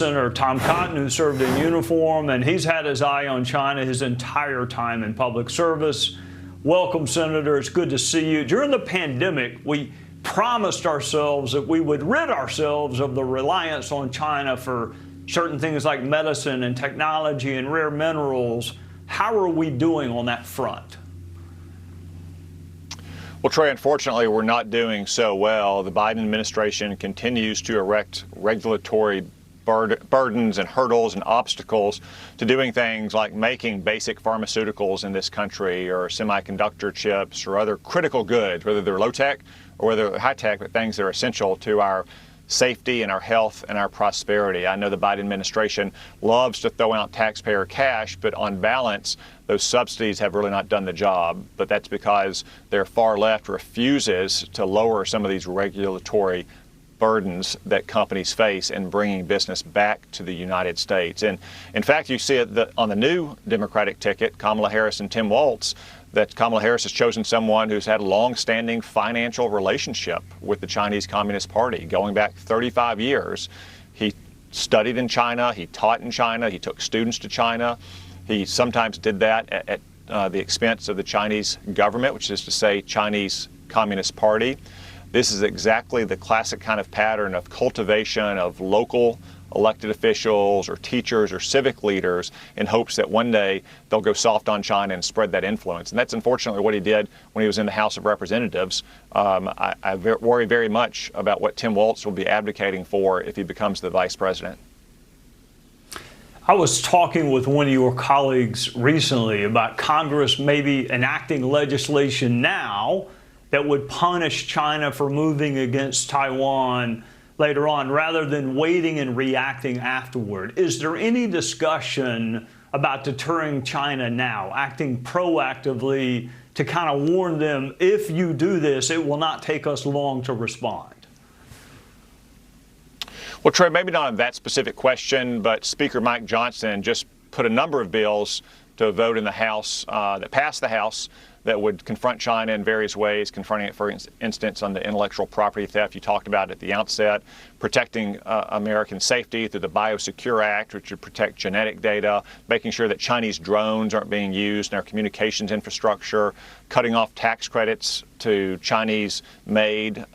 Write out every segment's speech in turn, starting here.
Senator Tom Cotton, who served in uniform, and he's had his eye on China his entire time in public service. Welcome, Senator. It's good to see you. During the pandemic, we promised ourselves that we would rid ourselves of the reliance on China for certain things like medicine and technology and rare minerals. How are we doing on that front? Well, Trey, unfortunately, we're not doing so well. The Biden administration continues to erect regulatory burdens and hurdles and obstacles to doing things like making basic pharmaceuticals in this country, or semiconductor chips, or other critical goods, whether they're low-tech or whether they're high-tech, but things that are essential to our safety and our health and our prosperity. I know the Biden administration loves to throw out taxpayer cash, but on balance, those subsidies have really not done the job. But that's because their far left refuses to lower some of these regulatory burdens that companies face in bringing business back to the United States. And in fact, you see it on the new Democratic ticket, Kamala Harris and Tim Walz, that Kamala Harris has chosen someone who's had a long-standing financial relationship with the Chinese Communist Party going back 35 years. He studied in China, he taught in China, he took students to China. He sometimes did that at the expense of the Chinese government, which is to say Chinese Communist Party. This is exactly the classic kind of pattern of cultivation of local elected officials or teachers or civic leaders in hopes that one day they'll go soft on China and spread that influence. And that's unfortunately what he did when he was in the House of Representatives. I worry very much about what Tim Walz will be advocating for if he becomes the vice president. I was talking with one of your colleagues recently about Congress maybe enacting legislation now that would punish China for moving against Taiwan later on, rather than waiting and reacting afterward. Is there any discussion about deterring China now, acting proactively to kind of warn them, if you do this, it will not take us long to respond? Well, Trey, maybe not on that specific question, but Speaker Mike Johnson just put a number of bills to a vote in the House that passed the House that would confront China in various ways, confronting it, for instance, on the intellectual property theft you talked about at the outset, protecting American safety through the Biosecure Act, which would protect genetic data, making sure that Chinese drones aren't being used in our communications infrastructure, cutting off tax credits to Chinese-made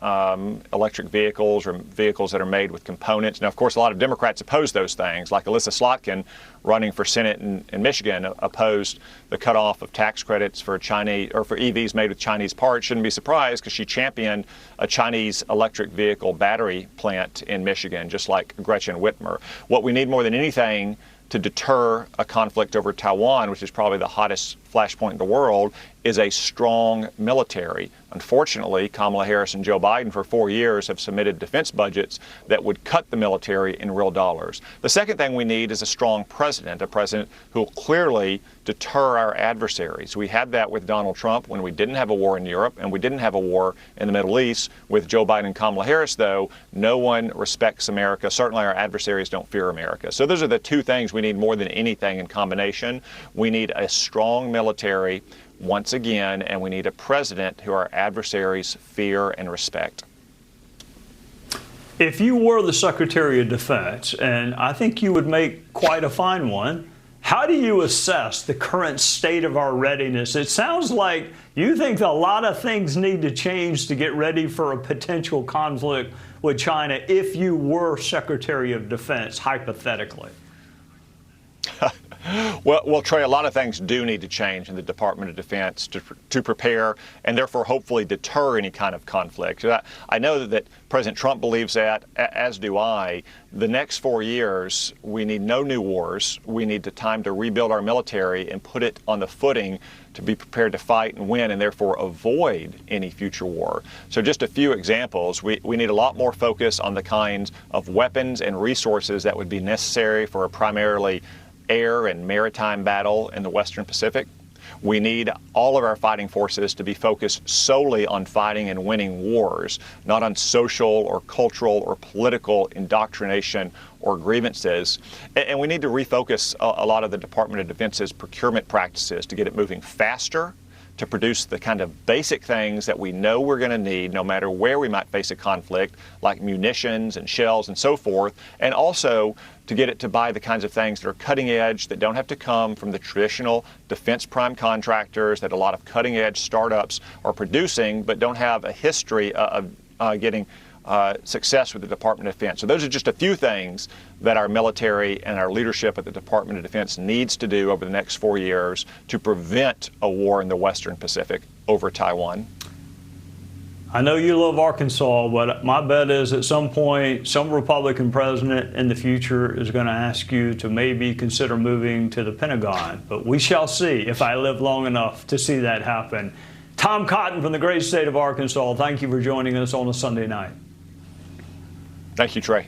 electric vehicles or vehicles that are made with components. Now, of course, a lot of Democrats oppose those things, like Alyssa Slotkin, running for Senate in Michigan, opposed the cutoff of tax credits for Chinese or for EVs made with Chinese parts. Shouldn't be surprised, because she championed a Chinese electric vehicle battery plant in Michigan, just like Gretchen Whitmer. What we need more than anything to deter a conflict over Taiwan, which is probably the hottest flashpoint in the world, is a strong military. Unfortunately, Kamala Harris and Joe Biden for 4 years have submitted defense budgets that would cut the military in real dollars. The second thing we need is a strong president, a president who will clearly deter our adversaries. We had that with Donald Trump when we didn't have a war in Europe, and we didn't have a war in the Middle East. With Joe Biden and Kamala Harris, though, no one respects America. Certainly our adversaries don't fear America. So those are the two things we need more than anything in combination. We need a strong military once again, and we need a president who our adversaries fear and respect. If you were the Secretary of Defense, and I think you would make quite a fine one, how do you assess the current state of our readiness? It sounds like you think a lot of things need to change to get ready for a potential conflict with China if you were Secretary of Defense, hypothetically. Well, Trey, a lot of things do need to change in the Department of Defense to prepare and therefore hopefully deter any kind of conflict. I know that President Trump believes that, as do I. The next 4 years, we need no new wars. We need the time to rebuild our military and put it on the footing to be prepared to fight and win, and therefore avoid any future war. So just a few examples. We need a lot more focus on the kinds of weapons and resources that would be necessary for a primarily air and maritime battle in the Western Pacific. We need all of our fighting forces to be focused solely on fighting and winning wars, not on social or cultural or political indoctrination or grievances. And we need to refocus a lot of the Department of Defense's procurement practices to get it moving faster, to produce the kind of basic things that we know we're going to need no matter where we might face a conflict, like munitions and shells and so forth, and also to get it to buy the kinds of things that are cutting edge, that don't have to come from the traditional defense prime contractors that a lot of cutting edge startups are producing, but don't have a history of getting success with the Department of Defense. So those are just a few things that our military and our leadership at the Department of Defense needs to do over the next 4 years to prevent a war in the Western Pacific over Taiwan. I know you love Arkansas, but my bet is at some point, some Republican president in the future is going to ask you to maybe consider moving to the Pentagon. But we shall see if I live long enough to see that happen. Tom Cotton from the great state of Arkansas, thank you for joining us on a Sunday night. Thank you, Trey.